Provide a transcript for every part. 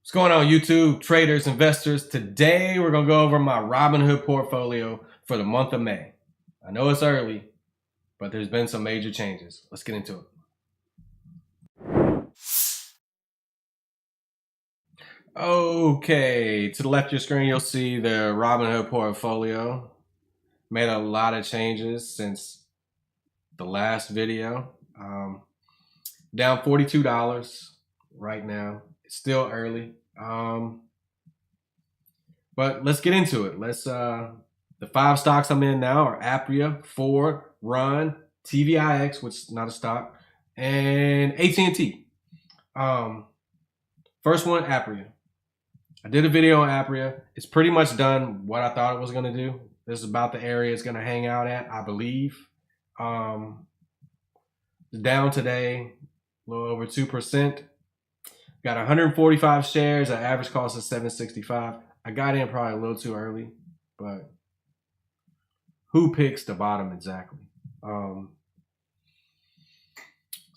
What's going on, YouTube, traders, investors? Today, we're going to go over my Robinhood portfolio for the month of May. I know it's early, but there's been some major changes. Let's get into it. Okay, to the left of your screen, you'll see the Robinhood portfolio. Made a lot of changes since the last video. Down $42 right now. It's still early. But let's get into it. The 5 stocks I'm in now are Apria, Ford, Run, TVIX, which is not a stock, and AT&T. First one, Apria. I did a video on Apria. It's pretty much done what I thought it was going to do. This is about the area it's going to hang out at, I believe. Down today, a little over 2%. Got 145 shares at average cost of $7.65. I got in probably a little too early, but who picks the bottom exactly? So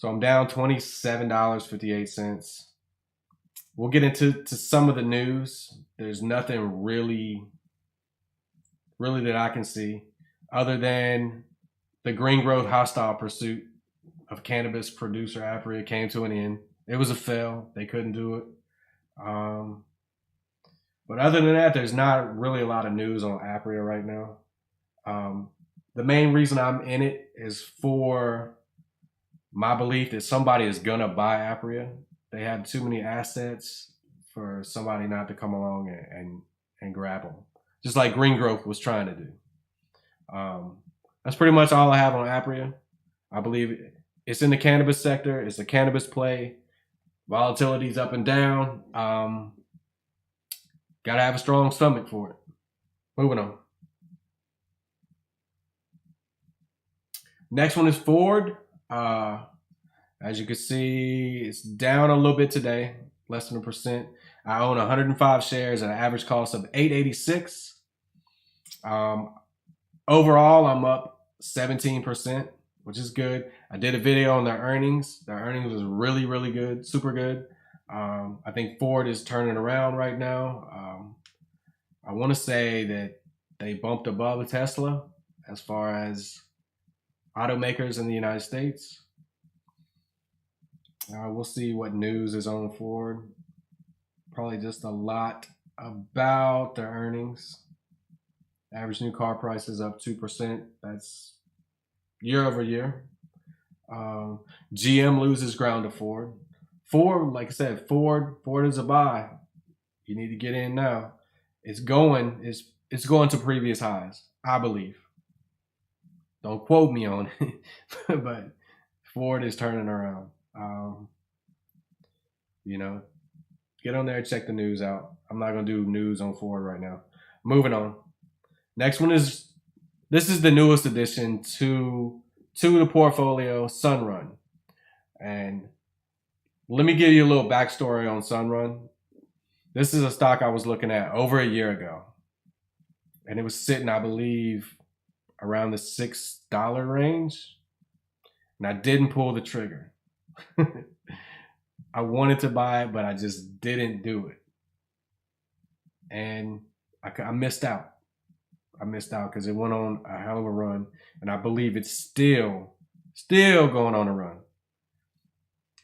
I'm down $27.58. We'll get into some of the news. There's nothing really that I can see other than the green growth hostile pursuit of cannabis producer Apria came to an end. It was a fail. They couldn't do it. But other than that, there's not really a lot of news on Apria right now. The main reason I'm in it is for my belief that somebody is going to buy Apria. They have too many assets for somebody not to come along and grab them, just like Green Growth was trying to do. That's pretty much all I have on Apria. I believe it's in the cannabis sector. It's a cannabis play. Volatility's up and down. Gotta have a strong stomach for it. Moving on. Next one is Ford. As you can see, it's down a little bit today, less than 1%. I own 105 shares at an average cost of $8.86. Overall, I'm up 17%, which is good. I did a video on their earnings. Their earnings was really, really good, super good. I think Ford is turning around right now. I want to say that they bumped above Tesla as far as automakers in the United States. We'll see what news is on Ford. Probably just a lot about their earnings. Average new car price is up 2%. That's year over year. GM loses ground to Ford. Ford, like I said, Ford is a buy. You need to get in now. It's going to previous highs, I believe. Don't quote me on it, but Ford is turning around. Get on there and check the news out. I'm not gonna do news on Ford right now. Moving on. Next one is this is the newest addition to the portfolio, SunRun. And let me give you a little backstory on SunRun. This is a stock I was looking at over a year ago. And it was sitting, I believe, around the $6 range. And I didn't pull the trigger. I wanted to buy it, but I just didn't do it. And I missed out. I missed out because it went on a hell of a run. And I believe it's still going on a run.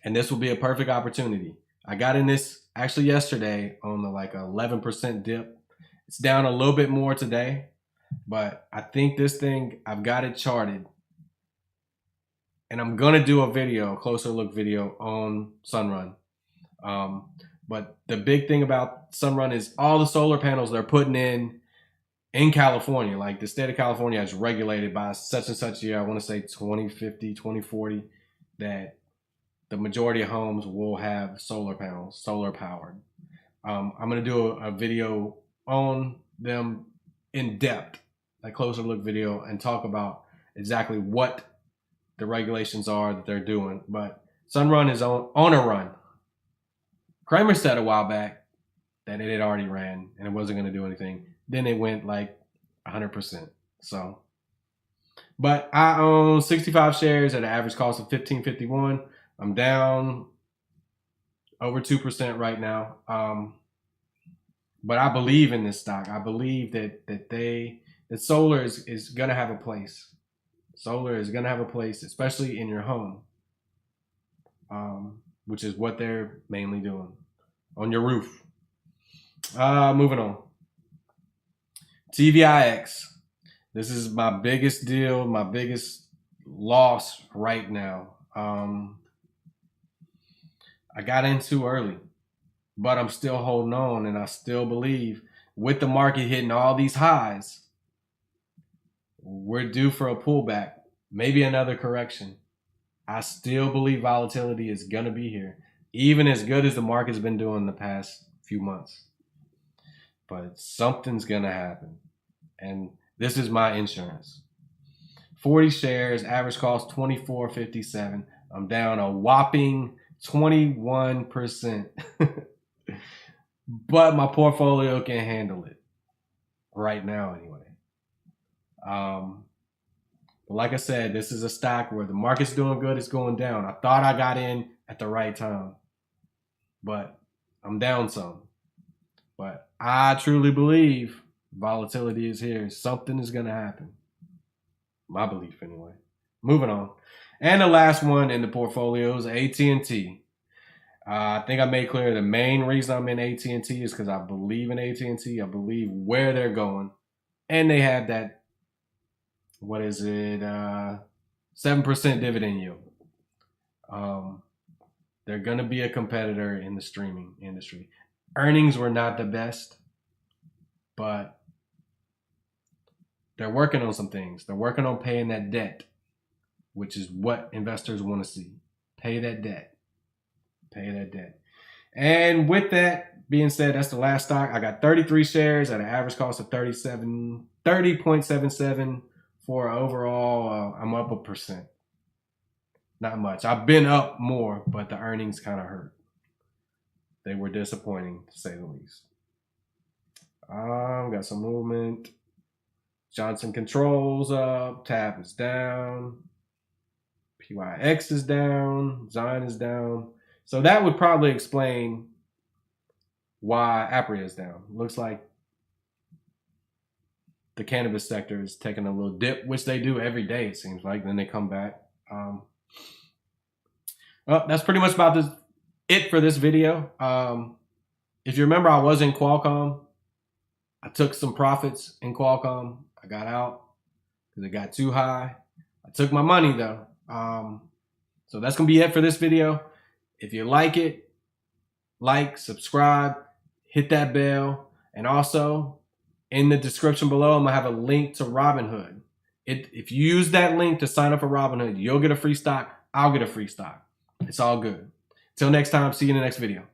And this will be a perfect opportunity. I got in this actually yesterday on the 11% dip. It's down a little bit more today, but I think this thing, I've got it charted. And I'm going to do a closer look video on SunRun. But the big thing about SunRun is all the solar panels they're putting in California. Like the state of California is regulated by such and such year, I want to say 2050, 2040, that the majority of homes will have solar panels, solar powered. I'm going to do a video on them in depth, a closer look video, and talk about exactly what the regulations are that they're doing. But SunRun is on a run. Kramer said a while back that it had already ran and it wasn't going to do anything. Then it went like 100%. So, but I own 65 shares at an average cost of $15.51. I'm down over 2% right now. But I believe in this stock. I believe that solar is gonna have a place. Solar is gonna have a place, especially in your home, which is what they're mainly doing on your roof. Moving on. TVIX. This is my biggest deal, my biggest loss right now. I got in too early, but I'm still holding on, and I still believe with the market hitting all these highs, we're due for a pullback, maybe another correction. I still believe volatility is going to be here, even as good as the market's been doing the past few months. But something's going to happen, and this is my insurance. 40 shares, average cost $24.57. I'm down a whopping 21%. But my portfolio can handle it right now anyway. But like I said, this is a stock where the market's doing good, it's going down. I thought I got in at the right time, but I'm down some. But I truly believe volatility is here. Something is going to happen. My belief anyway. Moving on. And the last one in the portfolio is AT&T. I think I made clear the main reason I'm in AT&T is because I believe in AT&T. I believe where they're going. And they have that, 7% dividend yield. They're going to be a competitor in the streaming industry. Earnings were not the best, but they're working on some things. They're working on paying that debt, which is what investors want to see. Pay that debt. Pay that debt. And with that being said, that's the last stock. I got 33 shares at an average cost of 30.77 for overall. I'm up 1%. Not much. I've been up more, but the earnings kind of hurt. They were disappointing, to say the least. Got some movement. Johnson Controls up. TAB is down. TVIX is down. Zion is down. So that would probably explain why Apria is down. Looks like the cannabis sector is taking a little dip, which they do every day, it seems like. Then they come back. Well, that's pretty much about it for this video. If you remember, I was in Qualcomm. I took some profits in Qualcomm. I got out because it got too high. I took my money though. So that's going to be it for this video. If you like it, like, subscribe, hit that bell. And also in the description below, I'm going to have a link to Robinhood. If you use that link to sign up for Robinhood, you'll get a free stock. I'll get a free stock. It's all good. Till next time, see you in the next video.